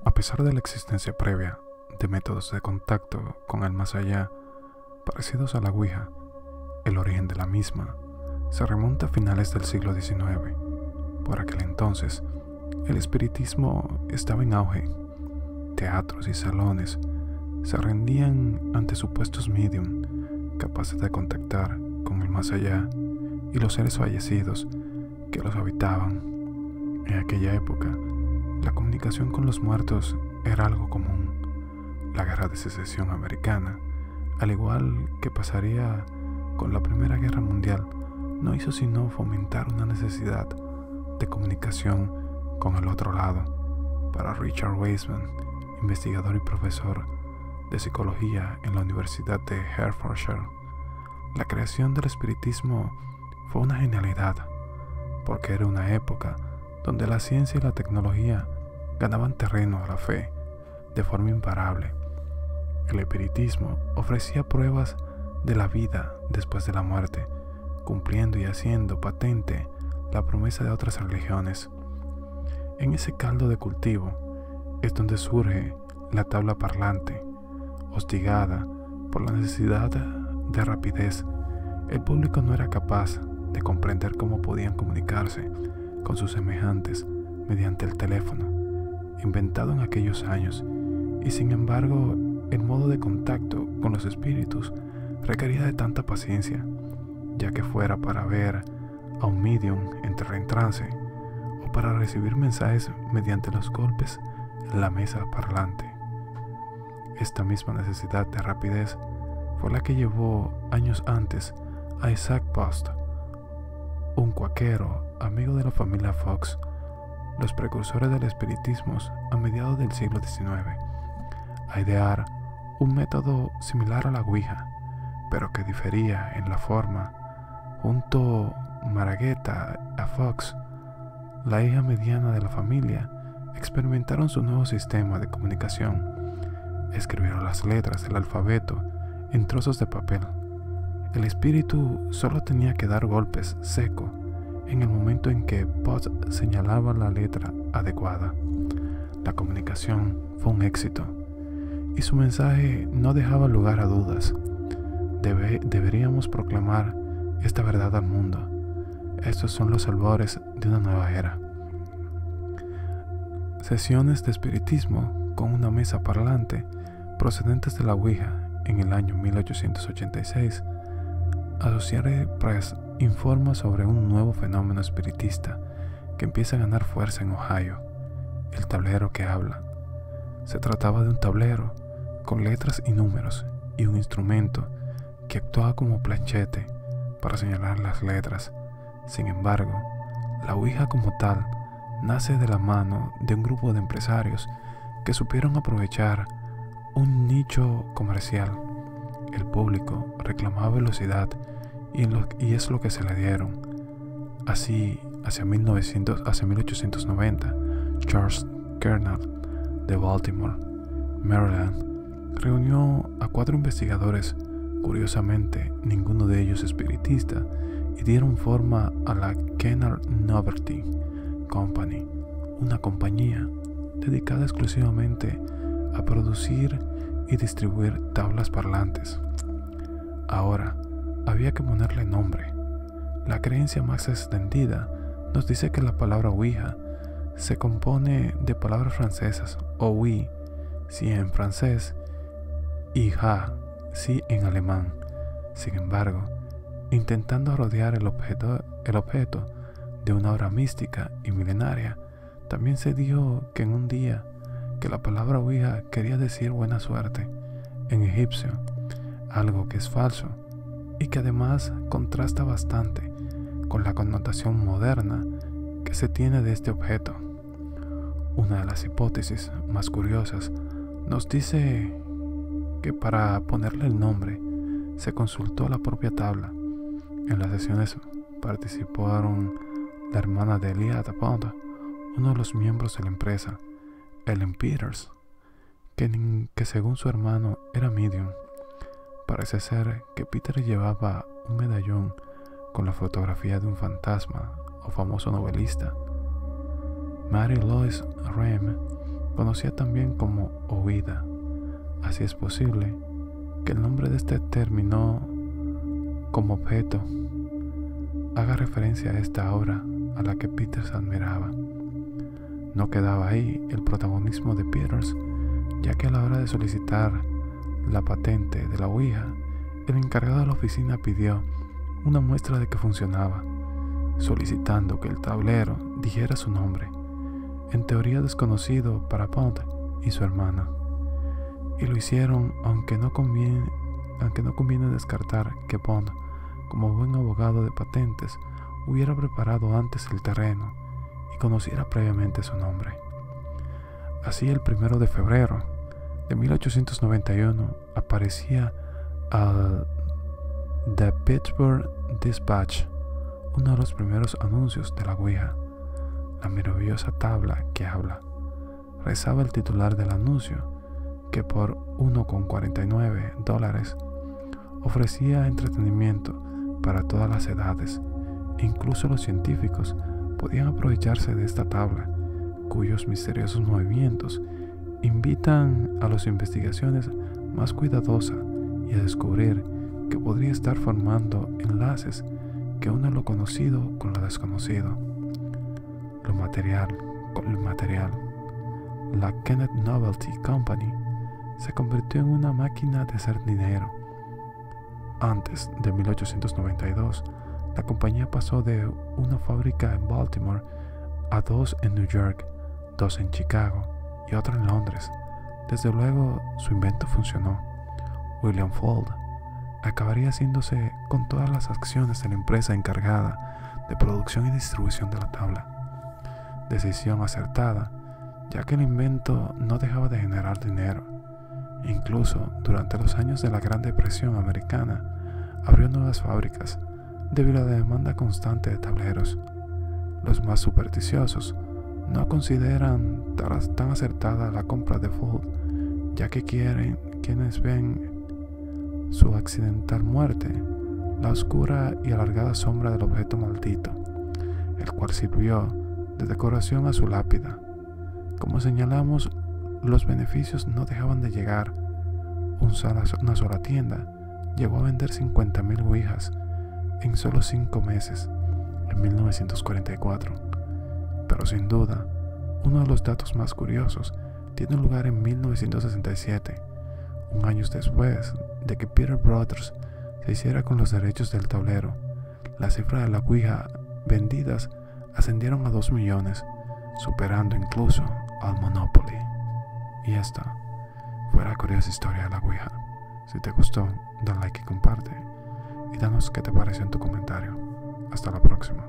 A pesar de la existencia previa de métodos de contacto con el más allá parecidos a la Ouija, el origen de la misma se remonta a finales del siglo XIX. Por aquel entonces, el espiritismo estaba en auge. Teatros y salones se rendían ante supuestos medium capaces de contactar con el más allá y los seres fallecidos que los habitaban. En aquella época, la comunicación con los muertos era algo común. La Guerra de Secesión Americana, al igual que pasaría con la Primera Guerra Mundial, no hizo sino fomentar una necesidad de comunicación con el otro lado. Para Richard Wiseman, investigador y profesor de psicología en la Universidad de Hertfordshire, la creación del espiritismo fue una genialidad, porque era una época donde la ciencia y la tecnología ganaban terreno a la fe de forma imparable. El espiritismo ofrecía pruebas de la vida después de la muerte, cumpliendo y haciendo patente la promesa de otras religiones. En ese caldo de cultivo es donde surge la tabla parlante. Hostigada por la necesidad de rapidez, el público no era capaz de comprender cómo podían comunicarse con sus semejantes mediante el teléfono, inventado en aquellos años, y sin embargo, el modo de contacto con los espíritus requería de tanta paciencia, ya que fuera para ver a un medium entrar en trance o para recibir mensajes mediante los golpes en la mesa parlante. Esta misma necesidad de rapidez fue la que llevó años antes a Isaac Post, un cuáquero amigo de la familia Fox, los precursores del espiritismo a mediados del siglo XIX, a idear un método similar a la Ouija, pero que difería en la forma. Junto a Margaretta a Fox, la hija mediana de la familia, experimentaron su nuevo sistema de comunicación. Escribieron las letras del alfabeto en trozos de papel. El espíritu solo tenía que dar golpes seco en el momento en que Post señalaba la letra adecuada. La comunicación fue un éxito y su mensaje no dejaba lugar a dudas. Deberíamos proclamar esta verdad al mundo. Estos son los albores de una nueva era. Sesiones de espiritismo con una mesa parlante procedentes de la Ouija. En el año 1886, Associated Press informa sobre un nuevo fenómeno espiritista que empieza a ganar fuerza en Ohio: el tablero que habla. Se trataba de un tablero con letras y números y un instrumento que actuaba como planchete para señalar las letras. Sin embargo, la Ouija como tal nace de la mano de un grupo de empresarios que supieron aprovechar un nicho comercial. El público reclamaba velocidad y es lo que se le dieron. Así, hacia 1890, Charles Kernall de Baltimore, Maryland, reunió a 4 investigadores, curiosamente ninguno de ellos espiritista, y dieron forma a la Kennard Novelty Company, una compañía dedicada exclusivamente a producir y distribuir tablas parlantes. Ahora, había que ponerle nombre. La creencia más extendida nos dice que la palabra Ouija se compone de palabras francesas, oui, sí en francés, y ja, sí en alemán. Sin embargo, intentando rodear el objeto de una obra mística y milenaria, también se dijo que en un día que la palabra Ouija quería decir buena suerte en egipcio, algo que es falso y que además contrasta bastante con la connotación moderna que se tiene de este objeto. Una de las hipótesis más curiosas nos dice que para ponerle el nombre se consultó la propia tabla. En las sesiones participaron la hermana de Elia Pond, uno de los miembros de la empresa, Ellen Peters, que según su hermano era medium. Parece ser que Peter llevaba un medallón con la fotografía de un fantasma o famoso novelista. Mary Louise Rem conocida también como oída. Así es posible que el nombre de este término como objeto haga referencia a esta obra a la que Peters admiraba. No quedaba ahí el protagonismo de Peters, ya que a la hora de solicitar la patente de la Ouija, el encargado de la oficina pidió una muestra de que funcionaba, solicitando que el tablero dijera su nombre, en teoría desconocido para Bond y su hermana. Y lo hicieron, aunque no conviene descartar que Bond, como buen abogado de patentes, hubiera preparado antes el terreno y conociera previamente su nombre. Así, el 1 de febrero de 1891 aparecía al The Pittsburgh Dispatch, uno de los primeros anuncios de la Ouija, la maravillosa tabla que habla. Rezaba el titular del anuncio, que por $1,49 ofrecía entretenimiento para todas las edades, e incluso los científicos podían aprovecharse de esta tabla, cuyos misteriosos movimientos invitan a las investigaciones más cuidadosas y a descubrir que podría estar formando enlaces que unen lo conocido con lo desconocido, lo material con lo inmaterial. La Kenneth Novelty Company se convirtió en una máquina de hacer dinero. Antes de 1892, la compañía pasó de una fábrica en Baltimore a 2 en New York, 2 en Chicago y otra en Londres. Desde luego, su invento funcionó. William Fuld acabaría haciéndose con todas las acciones de la empresa encargada de producción y distribución de la tabla. Decisión acertada, ya que el invento no dejaba de generar dinero. Incluso durante los años de la Gran Depresión americana, abrió nuevas fábricas debido a la demanda constante de tableros. Los más supersticiosos no consideran tan acertada la compra de Fuld, ya que quienes ven su accidental muerte, la oscura y alargada sombra del objeto maldito, el cual sirvió de decoración a su lápida. Como señalamos, los beneficios no dejaban de llegar. Una sola tienda llegó a vender 50,000 ouijas en solo 5 meses, en 1944. Pero sin duda, uno de los datos más curiosos tiene lugar en 1967, un año después de que Peter Brothers se hiciera con los derechos del tablero. La cifra de la Ouija vendidas ascendieron a 2 millones, superando incluso al Monopoly. Y esta fue la curiosa historia de la Ouija. Si te gustó, da like y comparte, y danos qué te pareció en tu comentario. Hasta la próxima.